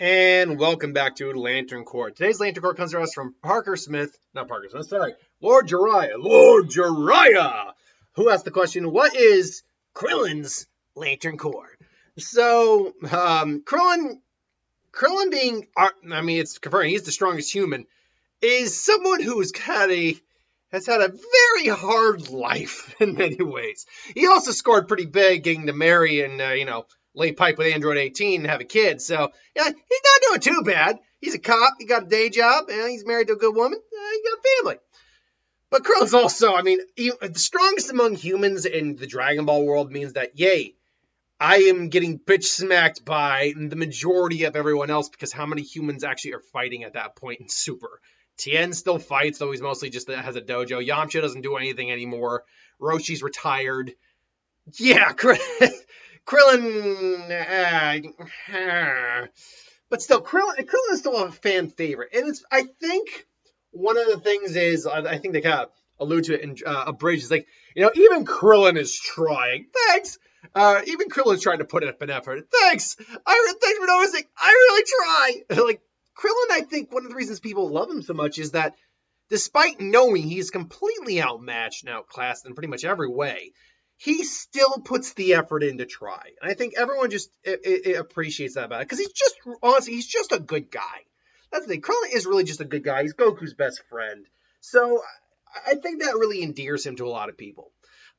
And welcome back to Lantern Corps. Today's Lantern Corps comes to us from Parker Smith, not Parker Smith, sorry, Lord Jariah, who asked the question, what is Krillin's Lantern Corps? So, Krillin being, I mean, it's confirmed, he's the strongest human, is someone has had a very hard life in many ways. He also scored pretty big, getting to marry and lay pipe with Android 18 and have a kid. So yeah, he's not doing too bad. He's a cop. He got a day job, and he's married to a good woman. He got a family. But Krillin's also, I mean, the strongest among humans in the Dragon Ball world means that, yay, I am getting bitch smacked by the majority of everyone else because how many humans actually are fighting at that point in Super? Tien still fights, though he's mostly just has a dojo. Yamcha doesn't do anything anymore. Roshi's retired. Yeah, Krillin. But still, Krillin is still a fan favorite. And I think one of the things is, I think they kind of allude to it in a bridge, is like, even Krillin is trying. Thanks. Even Krillin's trying to put up an effort. Thanks. Thanks for noticing. I really try. Like, Krillin, I think one of the reasons people love him so much is that despite knowing he's completely outmatched and outclassed in pretty much every way, he still puts the effort in to try. And I think everyone just appreciates that about it. Because he's just a good guy. That's the thing. Krillin is really just a good guy. He's Goku's best friend. So I think that really endears him to a lot of people.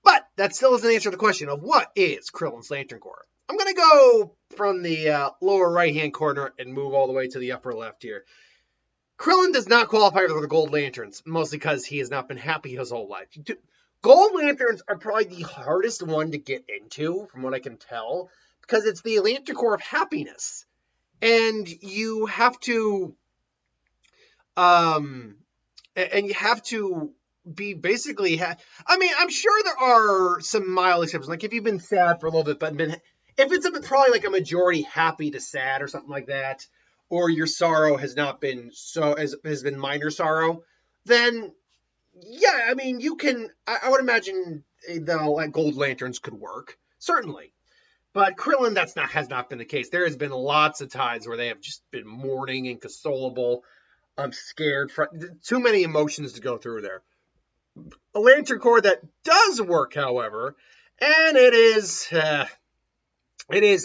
But that still doesn't answer the question of what is Krillin's Lantern Corps. I'm going to go from the lower right-hand corner and move all the way to the upper left here. Krillin does not qualify for the Gold Lanterns, mostly because he has not been happy his whole life. Gold Lanterns are probably the hardest one to get into, from what I can tell, because it's the Lantern Corps of happiness. And you have to... be basically... I mean, I'm sure there are some mild exceptions. Like, if you've been sad for a little bit, but if it's probably like a majority happy to sad or something like that, or your sorrow has not been has been minor sorrow, then yeah, I mean, you can. I would imagine the Gold Lanterns could work, certainly. But Krillin, has not been the case. There has been lots of times where they have just been mourning, inconsolable. I'm scared. Too many emotions to go through there. A Lantern Corps that does work, however, and it is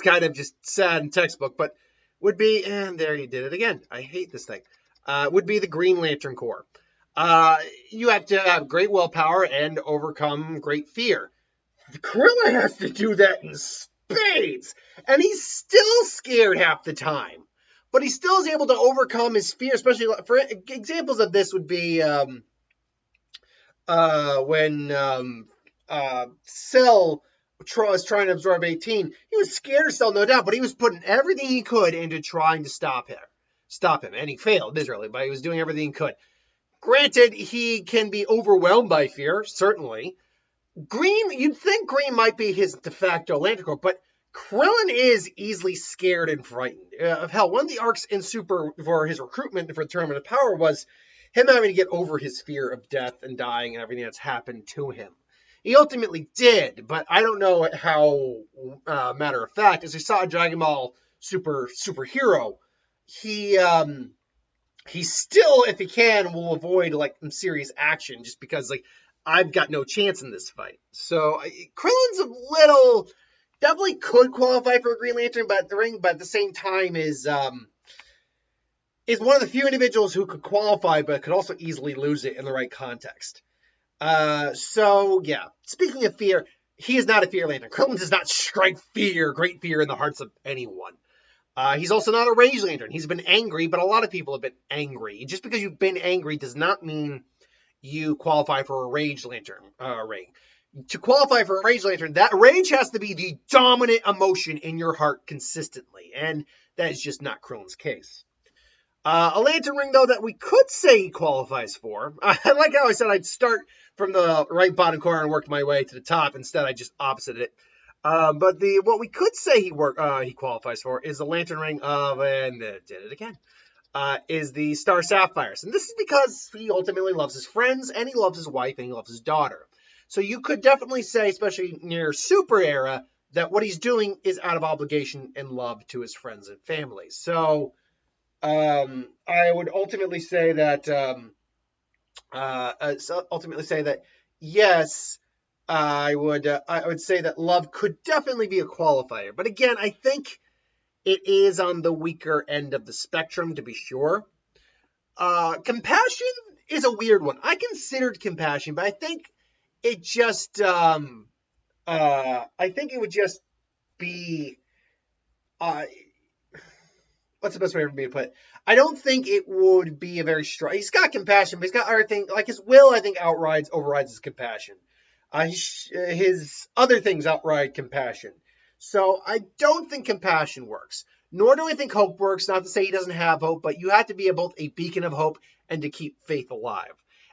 kind of just sad and textbook, but would be, and there you did it again. I hate this thing. Would be the Green Lantern Corps. You have to have great willpower and overcome great fear. Krillin has to do that in spades, and he's still scared half the time. But he still is able to overcome his fear, especially for examples of this would be when Cell was trying to absorb 18. He was scared of Cell, no doubt, but he was putting everything he could into trying to stop him. And he failed miserably, but he was doing everything he could. Granted, he can be overwhelmed by fear, certainly. You'd think Green might be his de facto Lantern Corps, but Krillin is easily scared and frightened. Hell, one of the arcs in Super for his recruitment for the Tournament of Power was him having to get over his fear of death and dying and everything that's happened to him. He ultimately did, but I don't know how, matter of fact, as we saw in Dragon Ball Superhero, he still, if he can, will avoid serious action just because I've got no chance in this fight. So Krillin's definitely could qualify for a Green Lantern, but at the same time is one of the few individuals who could qualify, but could also easily lose it in the right context. So yeah, speaking of fear, he is not a fear lantern. Krillin does not strike great fear in the hearts of anyone. He's also not a rage lantern. He's been angry, but a lot of people have been angry. Just because you've been angry does not mean you qualify for a rage lantern ring. To qualify for a rage lantern, that rage has to be the dominant emotion in your heart consistently, and that is just not Krillin's case. A lantern ring, though, that we could say he qualifies for. I like how I said I'd start from the right bottom corner and work my way to the top. Instead, I just opposite it. But what we could say he qualifies for is the lantern ring of, and did it again, is the Star Sapphires. And this is because he ultimately loves his friends, and he loves his wife, and he loves his daughter. So you could definitely say, especially near Super Era, that what he's doing is out of obligation and love to his friends and family. So I would ultimately say that yes, I would say that love could definitely be a qualifier. But again, I think it is on the weaker end of the spectrum, to be sure. Compassion is a weird one. I considered compassion, but I think it just I think it would just be uh what's the best way for me to put it? I don't think it would be a very strong. He's got compassion, but he's got other things like his will. I think overrides his compassion. His other things outride compassion. So I don't think compassion works. Nor do I think hope works. Not to say he doesn't have hope, but you have to be both a beacon of hope and to keep faith alive.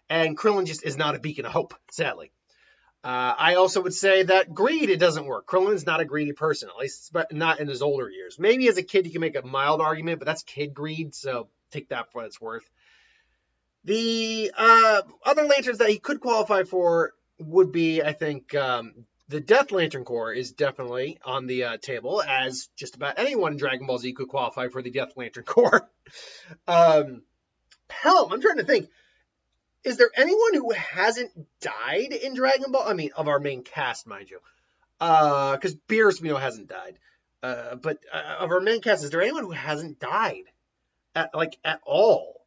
And Krillin just is not a beacon of hope, sadly. I also would say that greed, it doesn't work. Krillin is not a greedy person, at least not in his older years. Maybe as a kid you can make a mild argument, but that's kid greed, so take that for what it's worth. The other lanterns that he could qualify for would be, I think, the Death Lantern Corps is definitely on the table, as just about anyone in Dragon Ball Z could qualify for the Death Lantern Corps. Hell, I'm trying to think. Is there anyone who hasn't died in Dragon Ball? I mean, of our main cast, mind you. Because Beerus, we know, hasn't died. But of our main cast, is there anyone who hasn't died? At all?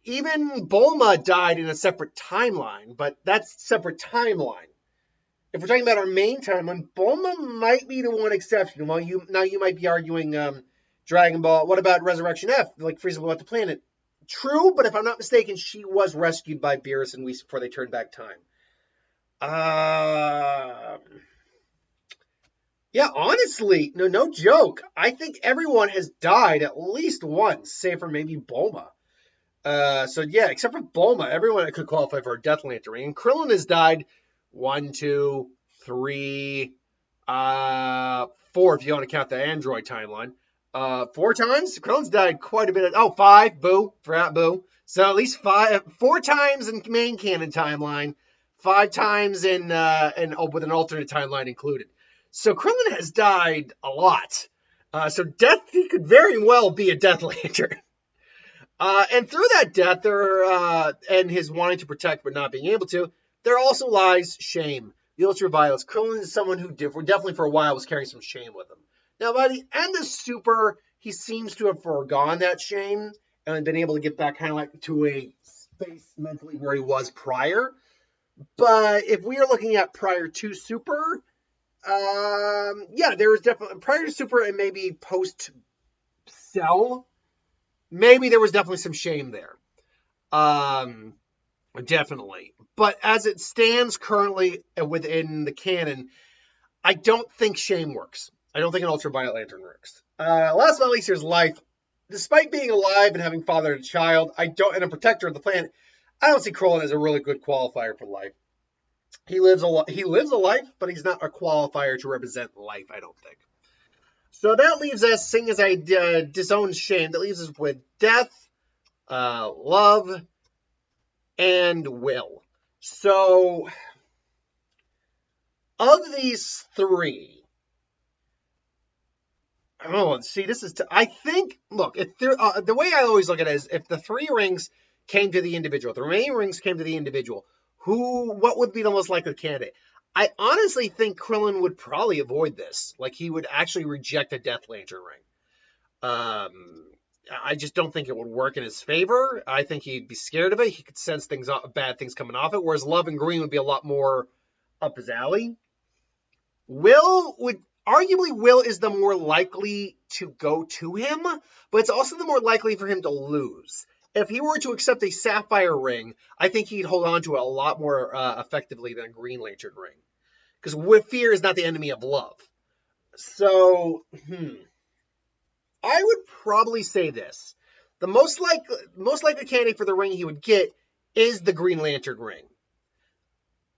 Even Bulma died in a separate timeline, but that's separate timeline. If we're talking about our main timeline, Bulma might be the one exception. Well, you might be arguing Dragon Ball. What about Resurrection F? Like Frieza blew up the planet. True, but if I'm not mistaken, she was rescued by Beerus and Whis before they turned back time. Yeah, honestly, no joke. I think everyone has died at least once, save for maybe Bulma. So yeah, except for Bulma, everyone could qualify for a Death Lantern ring. And Krillin has died 1, 2, 3, 4 if you want to count the Android timeline. 4 times? Krillin's died quite a bit. 5. Boo. Forgot Boo. So at least 4 times in main canon timeline. 5 times in with an alternate timeline included. So Krillin has died a lot. So he could very well be a Death Lantern. And through that death, and his wanting to protect but not being able to, there also lies shame, the ultraviolence. Krillin is someone who definitely for a while was carrying some shame with him. Now, by the end of Super, he seems to have foregone that shame and been able to get back kind of like to a space mentally where he was prior. But if we are looking at prior to Super, yeah, there was definitely prior to Super and maybe post Cell. Maybe there was definitely some shame there. Definitely. But as it stands currently within the canon, I don't think shame works. I don't think an ultraviolet lantern works. Last but not least, here's life. Despite being alive and having fathered a child, and a protector of the planet, I don't see Krillin as a really good qualifier for life. He lives a life, but he's not a qualifier to represent life, I don't think. So that leaves us, seeing as I disowned shame, that leaves us with death, love, and will. So, of these 3, I think, look, if the way I always look at it is, if the 3 rings came to the individual, if the remaining rings came to the individual, what would be the most likely candidate? I honestly think Krillin would probably avoid this. Like, he would actually reject a Death Lantern ring. I just don't think it would work in his favor. I think he'd be scared of it. He could sense bad things coming off it, whereas Love and Green would be a lot more up his alley. Will is the more likely to go to him, but it's also the more likely for him to lose. If he were to accept a Sapphire ring, I think he'd hold on to it a lot more effectively than a Green Lantern ring. Because fear is not the enemy of love. So, I would probably say this. The most likely candidate for the ring he would get is the Green Lantern ring.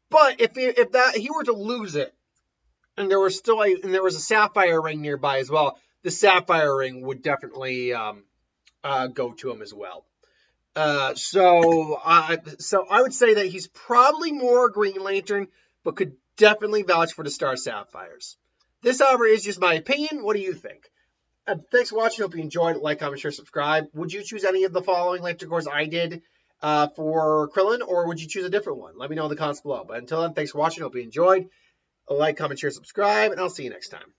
But if he were to lose it, and there was a Sapphire ring nearby as well, the Sapphire ring would definitely go to him as well. So I would say that he's probably more Green Lantern, but could definitely vouch for the Star Sapphires. This, however, is just my opinion. What do you think? Thanks for watching. Hope you enjoyed. Like, comment, share, subscribe. Would you choose any of the following lecture course I did for Krillin, or would you choose a different one? Let me know in the comments below. But until then, thanks for watching. Hope you enjoyed. Like, comment, share, subscribe, and I'll see you next time.